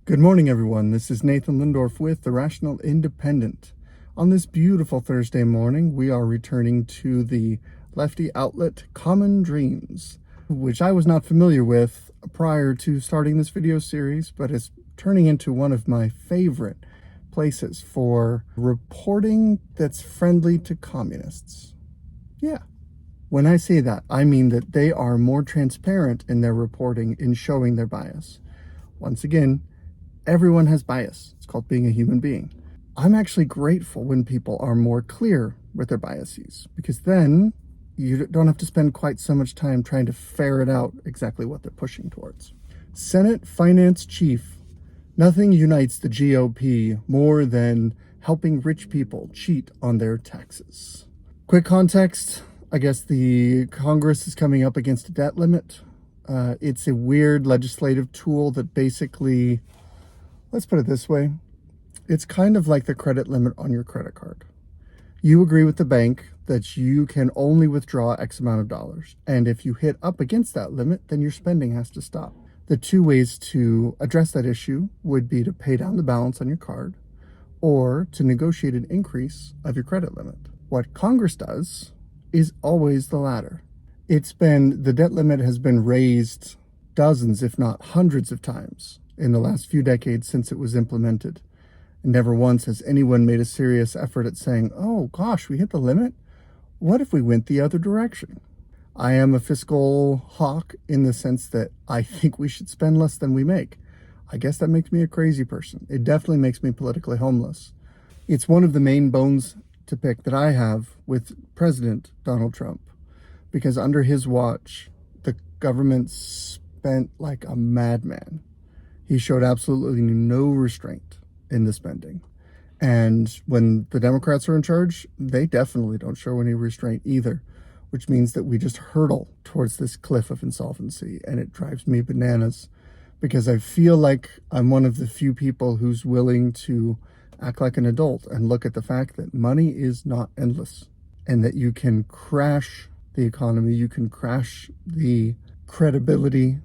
Good morning, everyone. This is Nathan Lindorf with The Rational Independent. On this beautiful Thursday morning, we are returning to the lefty outlet Common Dreams, which I was not familiar with prior to starting this video series, but is turning into one of my favorite places for reporting that's friendly to communists. Yeah. When I say that, I mean that they are more transparent in their reporting in showing their bias. Once again, everyone has bias. It's called being a human being. I'm actually grateful when people are more clear with their biases, because then you don't have to spend quite so much time trying to ferret out exactly what they're pushing towards. Senate Finance Chief: nothing unites the GOP more than helping rich people cheat on their taxes. Quick context, I guess the Congress is coming up against a debt limit. It's a weird legislative tool that basically, let's put it this way, it's kind of like the credit limit on your credit card. You agree with the bank that you can only withdraw X amount of dollars. And if you hit up against that limit, then your spending has to stop. The two ways to address that issue would be to pay down the balance on your card or to negotiate an increase of your credit limit. What Congress does is always the latter. The debt limit has been raised dozens, if not hundreds of times in the last few decades since it was implemented. And never once has anyone made a serious effort at saying, oh gosh, we hit the limit? What if we went the other direction? I am a fiscal hawk in the sense that I think we should spend less than we make. I guess that makes me a crazy person. It definitely makes me politically homeless. It's one of the main bones to pick that I have with President Donald Trump, because under his watch, the government spent like a madman. He showed absolutely no restraint in the spending. And when the Democrats are in charge, they definitely don't show any restraint either, which means that we just hurtle towards this cliff of insolvency. And it drives me bananas because I feel like I'm one of the few people who's willing to act like an adult and look at the fact that money is not endless and that you can crash the economy, you can crash the credibility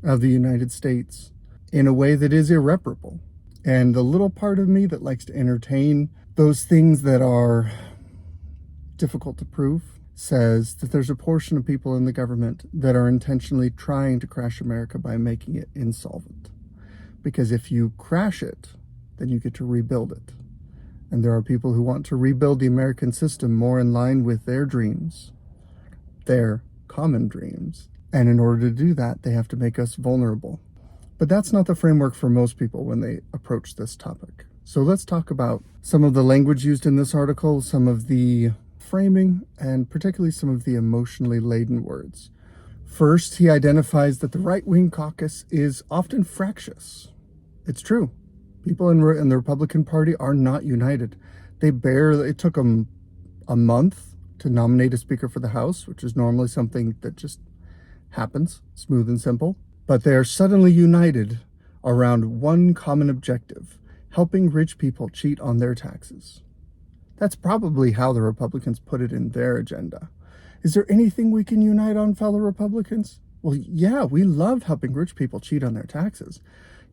of the United States in a way that is irreparable. And the little part of me that likes to entertain those things that are difficult to prove says that there's a portion of people in the government that are intentionally trying to crash America by making it insolvent. Because if you crash it, then you get to rebuild it. And there are people who want to rebuild the American system more in line with their dreams, their common dreams. And in order to do that, they have to make us vulnerable. But that's not the framework for most people when they approach this topic. So let's talk about some of the language used in this article, some of the framing, and particularly some of the emotionally laden words. First, he identifies that the right-wing caucus is often fractious. It's true. People in the Republican Party are not united. It took them a month to nominate a Speaker for the House, which is normally something that just happens, smooth and simple. But they are suddenly united around one common objective: helping rich people cheat on their taxes. That's probably how the Republicans put it in their agenda. Is there anything we can unite on, fellow Republicans? Well, yeah, we love helping rich people cheat on their taxes.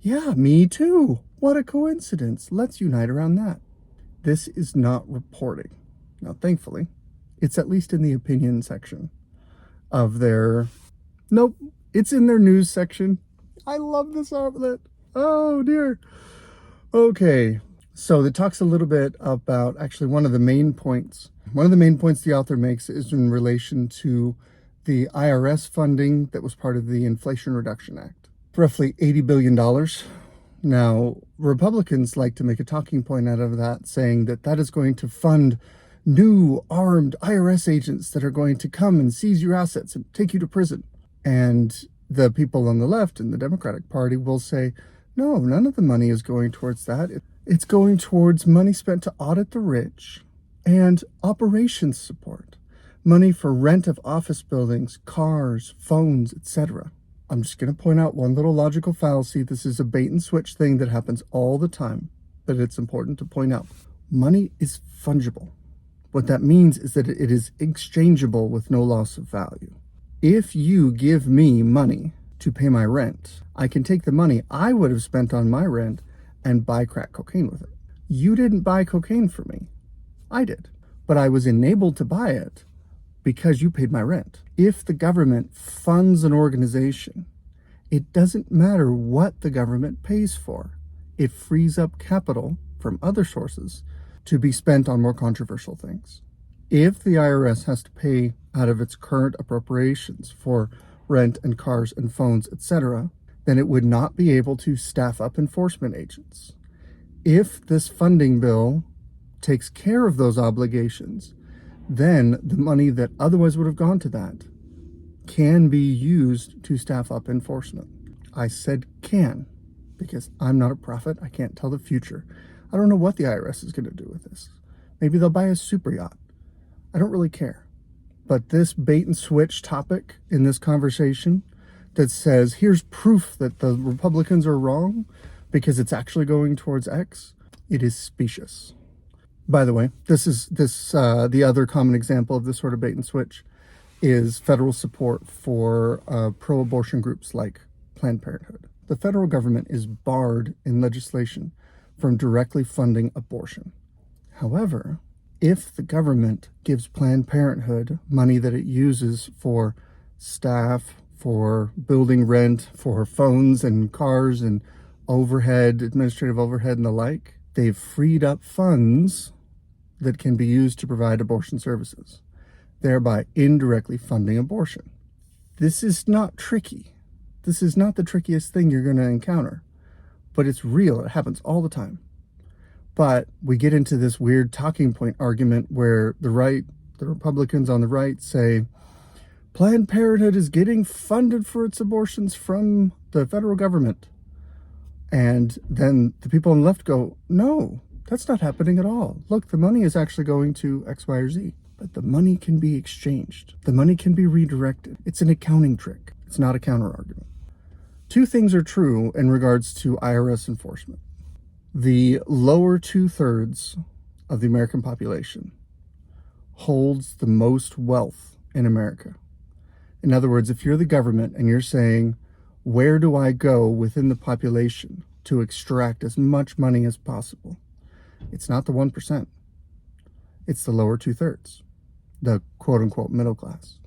Yeah, me too. What a coincidence. Let's unite around that. This is not reporting. Now, thankfully, it's at least in the opinion section of their... Nope. It's in their news section. I love this outlet. Oh, dear. Okay. So it talks a little bit about actually one of the main points. One of the main points the author makes is in relation to the IRS funding that was part of the Inflation Reduction Act. Roughly $80 billion. Now, Republicans like to make a talking point out of that, saying that that is going to fund new armed IRS agents that are going to come and seize your assets and take you to prison. And the people on the left in the Democratic Party will say, no, none of the money is going towards that. It's going towards money spent to audit the rich and operations support, money for rent of office buildings, cars, phones, etc. I'm just going to point out one little logical fallacy. This is a bait and switch thing that happens all the time, but it's important to point out. Money is fungible. What that means is that it is exchangeable with no loss of value. If you give me money to pay my rent. I can take the money I would have spent on my rent and buy crack cocaine with it. You didn't buy cocaine for me. I did. But I was enabled to buy it because you paid my rent. If the government funds an organization, it doesn't matter what the government pays for. It frees up capital from other sources to be spent on more controversial things. If the IRS has to pay out of its current appropriations for rent and cars and phones, etc., then it would not be able to staff up enforcement agents. If this funding bill takes care of those obligations, then the money that otherwise would have gone to that can be used to staff up enforcement. I said can, because I'm not a prophet. I can't tell the future. I don't know what the IRS is going to do with this. Maybe they'll buy a super yacht. I don't really care. But this bait and switch topic in this conversation that says, here's proof that the Republicans are wrong because it's actually going towards X, it is specious. By the way, the other common example of this sort of bait and switch is federal support for pro-abortion groups like Planned Parenthood. The federal government is barred in legislation from directly funding abortion. However, if the government gives Planned Parenthood money that it uses for staff, for building rent, for phones and cars and overhead, administrative overhead and the like, they've freed up funds that can be used to provide abortion services, thereby indirectly funding abortion. This is not tricky. This is not the trickiest thing you're going to encounter, but it's real. It happens all the time. But we get into this weird talking point argument where the Republicans on the right say, Planned Parenthood is getting funded for its abortions from the federal government. And then the people on the left go, no, that's not happening at all. Look, the money is actually going to X, Y, or Z. But the money can be exchanged. The money can be redirected. It's an accounting trick. It's not a counter-argument. Two things are true in regards to IRS enforcement. The lower 2/3 of the American population holds the most wealth in America. In other words, if you're the government and you're saying, where do I go within the population to extract as much money as possible? It's not the 1%. It's the lower 2/3, the quote-unquote middle class.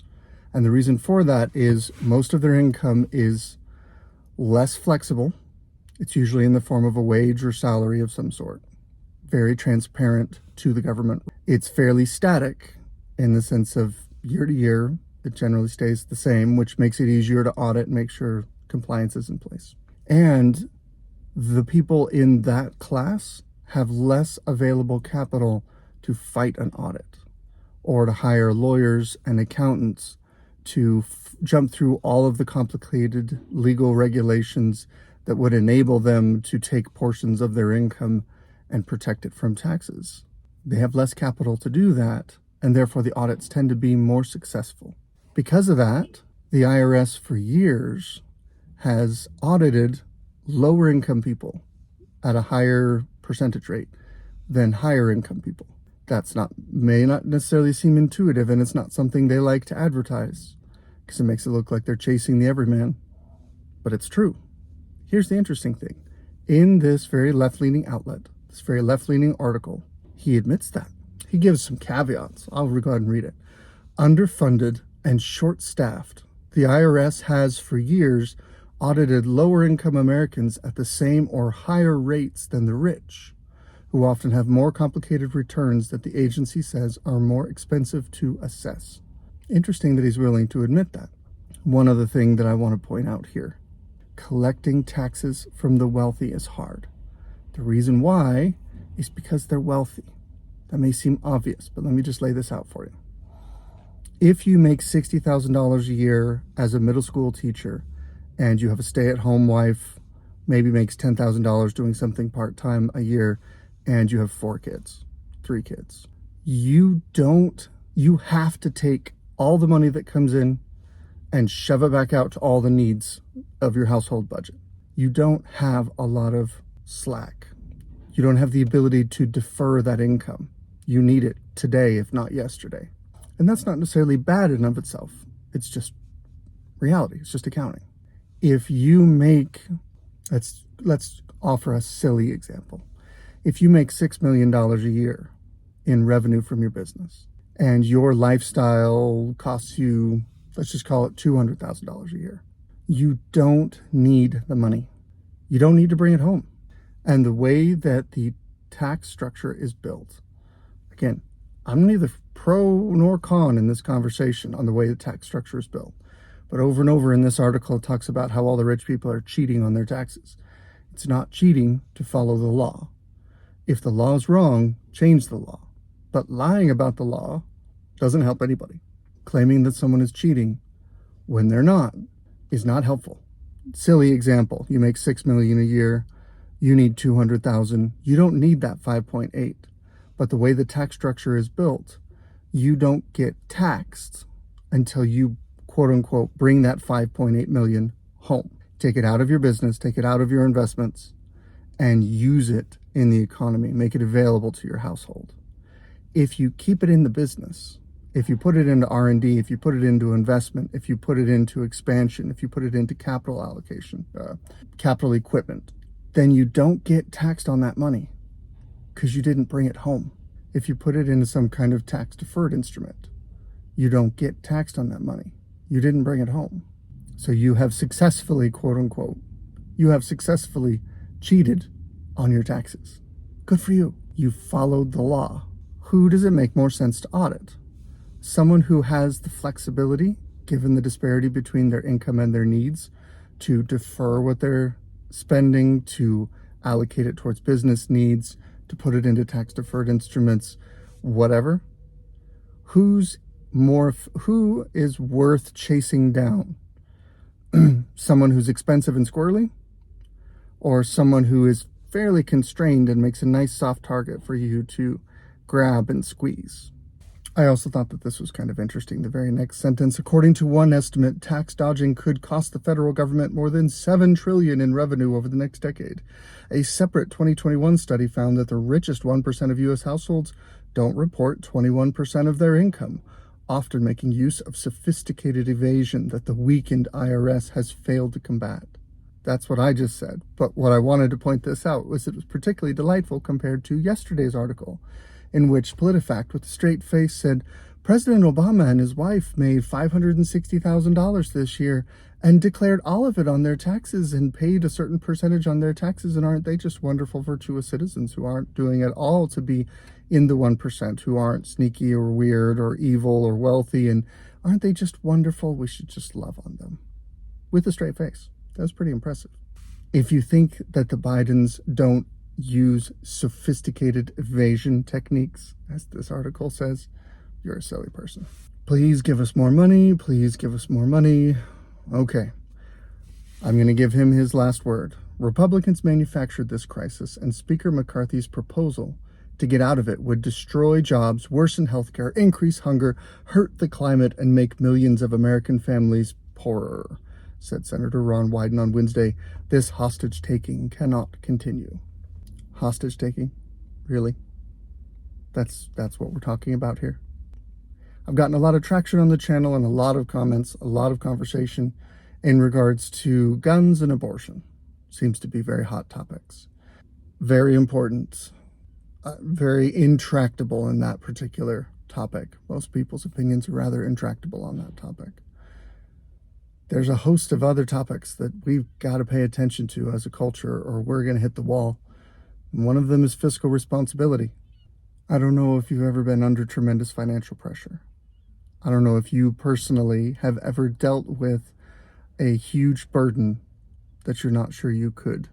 And the reason for that is most of their income is less flexible. It's usually in the form of a wage or salary of some sort. Very transparent to the government. It's fairly static in the sense of year to year. It generally stays the same, which makes it easier to audit and make sure compliance is in place. And the people in that class have less available capital to fight an audit or to hire lawyers and accountants to jump through all of the complicated legal regulations that would enable them to take portions of their income and protect it from taxes. They have less capital to do that, and therefore the audits tend to be more successful. Because of that, the IRS for years has audited lower income people at a higher percentage rate than higher income people. May not necessarily seem intuitive, and it's not something they like to advertise because it makes it look like they're chasing the everyman, but it's true. Here's the interesting thing. In this very left-leaning outlet, this very left-leaning article, he admits that. He gives some caveats. I'll go ahead and read it. Underfunded and short-staffed, the IRS has for years audited lower-income Americans at the same or higher rates than the rich, who often have more complicated returns that the agency says are more expensive to assess. Interesting that he's willing to admit that. One other thing that I want to point out here. Collecting taxes from the wealthy is hard. The reason why is because they're wealthy. That may seem obvious, but let me just lay this out for you. If you make $60,000 a year as a middle school teacher and you have a stay-at-home wife, maybe makes $10,000 doing something part-time a year, and you have 3 kids, you have to take all the money that comes in and shove it back out to all the needs of your household budget. You don't have a lot of slack. You don't have the ability to defer that income. You need it today, if not yesterday. And that's not necessarily bad in and of itself. It's just reality. It's just accounting. If you make, let's offer a silly example. If you make $6 million a year in revenue from your business, and your lifestyle costs you, let's just call it $200,000 a year, you don't need the money. You don't need to bring it home. And the way that the tax structure is built, again, I'm neither pro nor con in this conversation on the way the tax structure is built. But over and over in this article, it talks about how all the rich people are cheating on their taxes. It's not cheating to follow the law. If the law is wrong, change the law. But lying about the law doesn't help anybody. Claiming that someone is cheating when they're not is not helpful. Silly example. You make $6 million a year. You need 200,000. You don't need that 5.8. But the way the tax structure is built, you don't get taxed until you, quote unquote, bring that 5.8 million home. Take it out of your business, take it out of your investments, and use it in the economy. Make it available to your household. If you keep it in the business, if you put it into R&D, if you put it into investment, if you put it into expansion, if you put it into capital allocation, capital equipment, then you don't get taxed on that money because you didn't bring it home. If you put it into some kind of tax deferred instrument, you don't get taxed on that money. You didn't bring it home. So you have successfully, quote unquote, you have successfully cheated on your taxes. Good for you. You followed the law. Who does it make more sense to audit? Someone who has the flexibility, given the disparity between their income and their needs, to defer what they're spending, to allocate it towards business needs, to put it into tax deferred instruments, whatever. Who is worth chasing down? Someone who's expensive and squirrely, or someone who is fairly constrained and makes a nice soft target for you to grab and squeeze? I also thought that this was kind of interesting. The very next sentence, according to one estimate, tax dodging could cost the federal government more than $7 trillion in revenue over the next decade. A separate 2021 study found that the richest 1% of U.S. households don't report 21% of their income, often making use of sophisticated evasion that the weakened IRS has failed to combat. That's what I just said. But what I wanted to point this out was it was particularly delightful compared to yesterday's article, in which PolitiFact, with a straight face, said President Obama and his wife made $560,000 this year and declared all of it on their taxes and paid a certain percentage on their taxes. And aren't they just wonderful, virtuous citizens who aren't doing it all to be in the 1%, who aren't sneaky or weird or evil or wealthy? And aren't they just wonderful? We should just love on them. With a straight face. That's pretty impressive. If you think that the Bidens don't use sophisticated evasion techniques, as this article says, you're a silly person. Please give us more money. Please give us more money. Okay. I'm going to give him his last word. Republicans manufactured this crisis, and Speaker McCarthy's proposal to get out of it would destroy jobs, worsen healthcare, increase hunger, hurt the climate, and make millions of American families poorer, said Senator Ron Wyden on Wednesday. This hostage-taking cannot continue. Hostage-taking? Really? That's what we're talking about here. I've gotten a lot of traction on the channel and a lot of comments, a lot of conversation in regards to guns and abortion. Seems to be very hot topics. Very important. Very intractable in that particular topic. Most people's opinions are rather intractable on that topic. There's a host of other topics that we've got to pay attention to as a culture, or we're going to hit the wall. And one of them is fiscal responsibility. I don't know if you've ever been under tremendous financial pressure. I don't know if you personally have ever dealt with a huge burden that you're not sure you could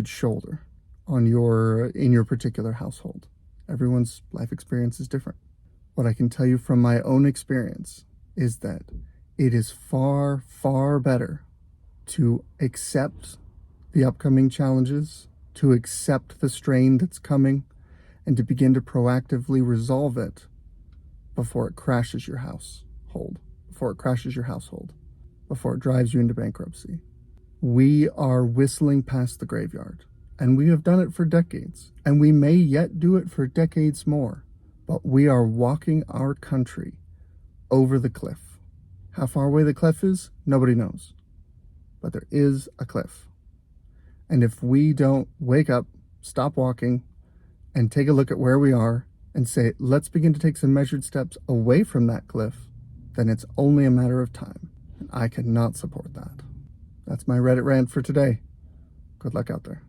shoulder in your particular household. Everyone's life experience is different. What I can tell you from my own experience is that it is far, far better to accept the upcoming challenges, to accept the strain that's coming, and to begin to proactively resolve it before it crashes your household, before it drives you into bankruptcy. We are whistling past the graveyard, and we have done it for decades, and we may yet do it for decades more, but we are walking our country over the cliff. How far away the cliff is, nobody knows. but there is a cliff. And if we don't wake up, stop walking, and take a look at where we are and say, let's begin to take some measured steps away from that cliff, then it's only a matter of time. And I cannot support that. That's my Reddit rant for today. Good luck out there.